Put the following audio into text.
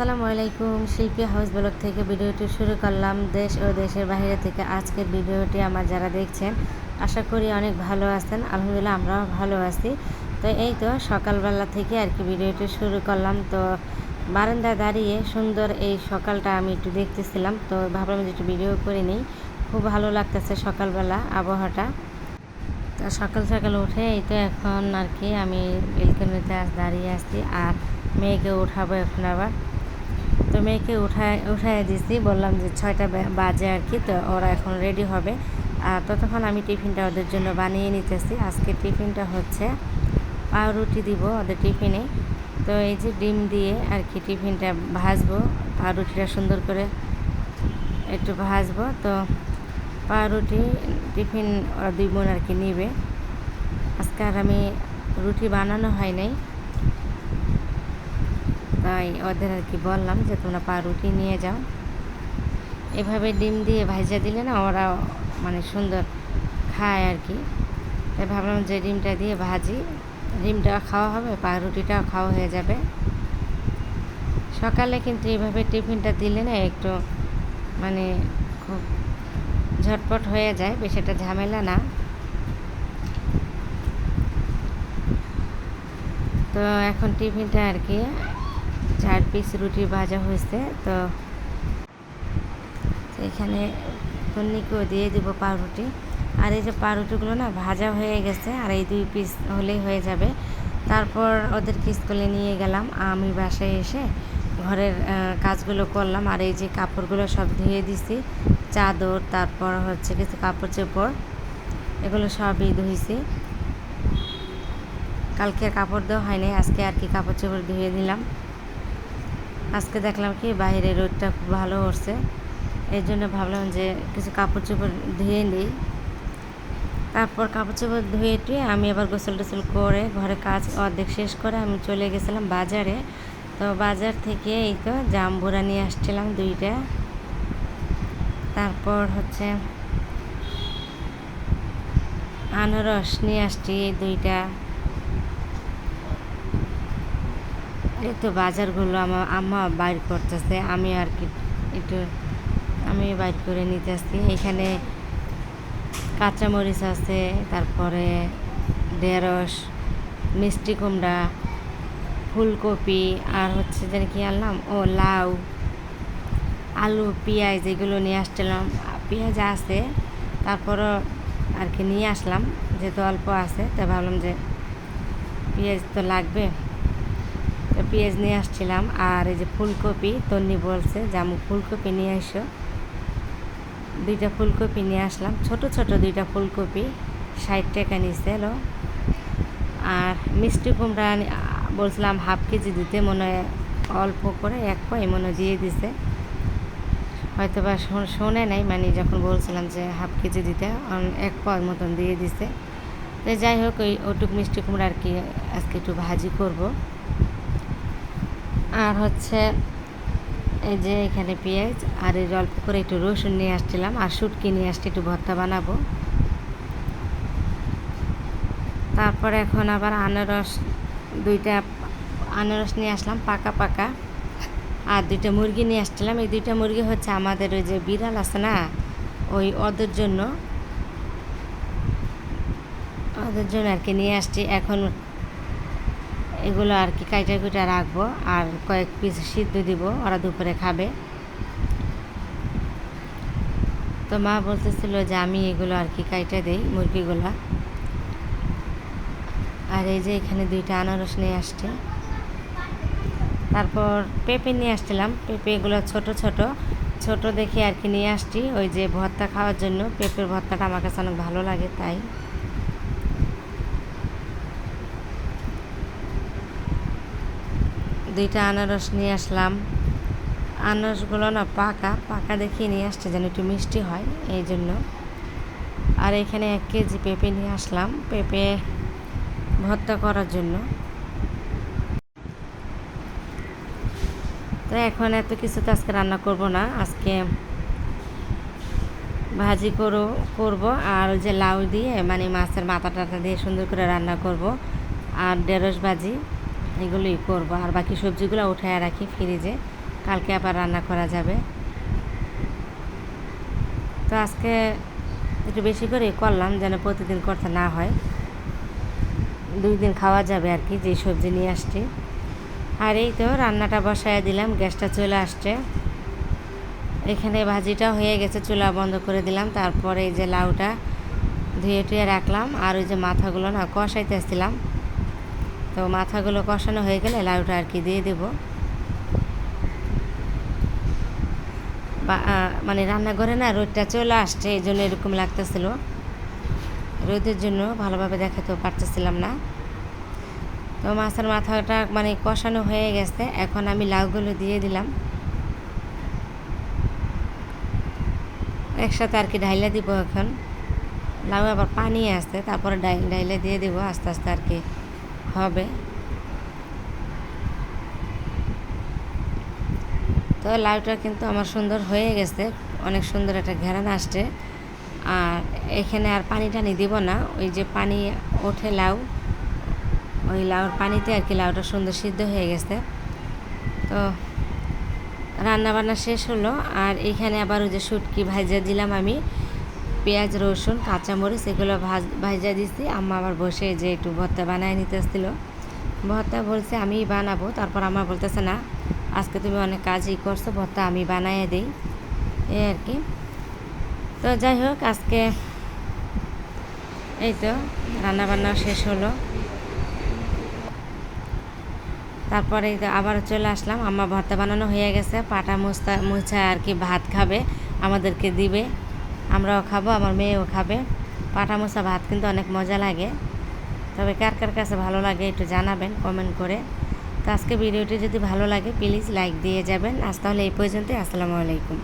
আসসালামু আলাইকুম। শিল্পী হাউস ব্লগ থেকে ভিডিওটি শুরু করলাম। দেশ ও দেশের বাইরে থেকে আজকের ভিডিওটি আমার যারা দেখছেন আশা করি অনেক ভালো আছেন। আলহামদুলিল্লাহ আমরাও ভালো আছি। তো এই তো সকালবেলা থেকে আর কি ভিডিওটি শুরু করলাম। তো বারান্দায় দাঁড়িয়ে সুন্দর এই সকালটা আমি একটু দেখতেছিলাম, তো ভাবলাম যে একটু ভিডিও করে নিই। খুব ভালো লাগতেছে সকালবেলা আবহাওয়াটা। তো সকাল সকাল উঠে এই তো এখন আর কি আমি বেলকনিতে দাঁড়িয়ে আছি আর মেয়েকে উঠাবো এখন আবার। তো মেয়েকে উঠাই দিয়েছি, বললাম যে 6টা বাজে আর কি, তো ওরা এখন রেডি হবে। আর ততক্ষণ আমি টিফিনটা ওদের জন্য বানিয়ে নিতেছি। আজকে টিফিনটা হচ্ছে পাউরুটি দিব ওদের টিফিনে। তো এই যে ডিম দিয়ে আর কি টিফিনটা ভাজবো, পাউরুটিটা সুন্দর করে একটু ভাজবো। তো পাউরুটি টিফিন ওরা 2 বোন আর কি নিবে। আজকে আর আমি রুটি বানানো হয় নাই, তাই ওদের আর কি বললাম যে তোমরা পাউরুটি নিয়ে যাও। এভাবে ডিম দিয়ে ভাজা দিলে না ওরা মানে সুন্দর খায় আর কি। তাই ভাবলাম যে ডিমটা দিয়ে ভাজি, ডিমটা খাওয়া হবে, পাউরুটিটাও খাওয়া হয়ে যাবে। সকালে কিন্তু এইভাবে টিফিনটা দিলে না একটু মানে খুব ঝটপট হয়ে যায়, বেশ একটা ঝামেলা না। তো এখন টিফিনটা আর কি 4 পিস রুটি ভাজা হয়েছে। তো এখানে তন্নিকেও দিয়ে দিব পাউরুটি। আর এই যে পাউরুটিগুলো না ভাজা হয়ে গেছে, আর এই 2 পিস হলেই হয়ে যাবে। তারপর ওদেরকে স্কুলে নিয়ে গেলাম। আমি বাসায় এসে ঘরের কাজগুলো করলাম। আর এই যে কাপড়গুলো সব ধুয়ে দিছি, চাদর, তারপর হচ্ছে কিছু কাপড় চোপড়, এগুলো সবই ধুইছি। কালকে কাপড় দেওয়া হয়নি, আজকে আর কি কাপড় চোপড় ধুয়ে দিলাম। আজকে দেখলাম কি বাইরে রোদটা খুব ভালো উঠছে, এই জন্য ভাবলাম যে কিছু কাপড় চোপড় ধুয়ে নিই। তারপর কাপড় চোপড় ধুয়ে টুয়ে আমি আবার গোসল টোসল করে ঘরে কাজ অর্ধেক শেষ করে আমি চলে গেছিলাম বাজারে। তো বাজার থেকে এই তো জাম্বুরা নিয়ে আসছিলাম 2টা। তারপর হচ্ছে আনারস নিয়ে আসছি 2টা। এই তো বাজারগুলো আমার আম্মা বাইর করতেছে, আমি আর কি একটু আমি বাইর করে নিতে আসছি। এখানে কাঁচামরিচ আছে, তারপরে ঢেঁড়স, মিষ্টি কুমড়া, ফুলকপি, আর হচ্ছে যেন কি আনলাম লাউ, আলু, পেঁয়াজ, এগুলো নিয়ে আসছিলাম। পেঁয়াজ আছে, তারপরও আর কি নিয়ে আসলাম, যেহেতু অল্প আছে তাই ভাবলাম যে পেঁয়াজ তো লাগবে, তো পেঁয়াজ নিয়ে আসছিলাম। আর এই যে ফুলকপি, তন্নি বলছে যে আমি ফুলকপি নিয়ে এসো। 2টা ফুলকপি নিয়ে আসলাম, ছোট ছোট 2টা ফুলকপি 60 টাকা নিচ্ছে। আর মিষ্টি কুমড়া বলছিলাম হাফ কেজি দিতে, মনে হয় অল্প করে 1 পয় মনে দিয়ে দিছে, হয়তো বা শোনে নাই, মানে যখন বলছিলাম যে হাফ কেজি দিতে 1 পয় মতন দিয়ে দিছে। তো যাই হোক ওটুক মিষ্টি কুমড়া আর কি আজকে একটু ভাজি করব। আর হচ্ছে এই যে এখানে পেঁয়াজ, আর এই অল্প করে একটু রসুন নিয়ে আসছিলাম, আর শুটকি নিয়ে আসছি, একটু ভর্তা বানাবো। তারপর এখন আবার আনারস 2টা আনারস নিয়ে আসলাম পাকা পাকা। আর 2টা মুরগি নিয়ে আসছিলাম। এই 2টা মুরগি হচ্ছে আমাদের ওই যে বিড়াল আছে না, ওদের জন্য আর কি নিয়ে আসছি। এখন এগুলো আর কি কাইটা কুইটা রাখবো, আর কয়েক পিস সিদ্ধ দিব, ওরা দুপুরে খাবে। তো মা বলতেছিল যে আমি এগুলো আর কি কাইটা দেই মুরগিগুলো। আর এই যে এখানে 2টা আনারস নিয়ে আসছে। তারপর পেঁপে নিয়ে আসছিলাম, পেঁপে এগুলো ছোট ছোট ছোট দেখে আর কি নিয়ে আসছি, ওই যে ভর্তা খাওয়ার জন্য। পেঁপের ভর্তাটা আমার কাছে অনেক ভালো লাগে, তাই। দুইটা আনারস নিয়ে আসলাম। আনারসগুলো না পাকা পাকা দেখে নিয়ে আসছে যেন একটু মিষ্টি হয়, এই জন্য। আর এখানে 1 কেজি পেঁপে নিয়ে আসলাম, পেঁপে ভর্তা করার জন্য। তো এখন এত কিছু তো আজকে রান্না করব না, আজকে ভাজি করব। আর ওই যে লাউ দিয়ে মানে মাছের মাথা টাথা দিয়ে সুন্দর করে রান্না করব, আর ঢেঁড়স ভাজি, এগুলোই করব। আর বাকি সবজিগুলো উঠায় রাখি ফ্রিজে, কালকে আবার রান্না করা যাবে। তো আজকে একটু বেশি করে করলাম যেন প্রতিদিন করতে না হয়, 2 দিন খাওয়া যাবে আর কি, যে সবজি নিয়ে আসছি। আর এই তো রান্নাটা বসায় দিলাম, গ্যাসটা চলে আসছে। এখানে ভাজিটা হয়ে গেছে, চুলা বন্ধ করে দিলাম। তারপরে এই যে লাউটা ধুয়ে টুয়ে রাখলাম, আর ওই যে মাথাগুলো না কষাইতেছিলাম, তো মাথাগুলো কষানো হয়ে গেলে লাউটা আর কি দিয়ে দেবো। মানে রান্নাঘরে না রোদটা চলে আসছে, এই জন্য এরকম লাগতেছিল, রোদের জন্য ভালোভাবে দেখাতেও পারতেছিলাম না। তো মাছের মাথাটা মানে কষানো হয়ে গেছে, এখন আমি লাউগুলো দিয়ে দিলাম একসাথে আর কি, ঢাইলা দিব। এখন লাউ আবার পানি আসছে, তারপরে ঢাইলে দিয়ে দিব, আস্তে আস্তে আর কি হবে। তো লাউটা কিন্তু আমার সুন্দর হয়ে গেছে, অনেক সুন্দর একটা ঘেরান আসছে। আর এখানে আর পানি টানি দিব না, ওই যে পানি ওঠে লাউ, ওই লাউর পানিতে আর কি লাউটা সুন্দর সিদ্ধ হয়ে গেছে। তো রান্না বান্না শেষ হলো। আর এইখানে আবার ওই যে শুটকি ভাজা দিলাম আমি, পেঁয়াজ রসুন কাঁচামরিচ এগুলো ভাজা দিছি। আম্মা আবার বসে যে একটু ভর্তা বানায় নিতে আসছিল, ভর্তা বলছে আমিই বানাবো। তারপর আমার বলতেছে না, আজকে তুমি অনেক কাজই করছো, ভর্তা আমি বানাইয়ে দিই, এই আর কি। তো যাই হোক, আজকে এই তো রান্নাবান্না শেষ হলো। তারপরে এই তো আবার চলে আসলাম, আম্মা ভর্তা বানানো হয়ে গেছে, পাটা মুছা আর কি ভাত খাবে, আমাদেরকে দিবে, আমরাও খাবো, আমার মেয়েও খাবে। পাটা মোছা ভাত কিন্তু অনেক মজা লাগে, তবে কার কার কাছে ভালো লাগে একটু জানাবেন কমেন্ট করে। তো আজকে ভিডিওটি যদি ভালো লাগে প্লিজ লাইক দিয়ে যাবেন। আজ তাহলে এই পর্যন্তই, আসসালামু আলাইকুম।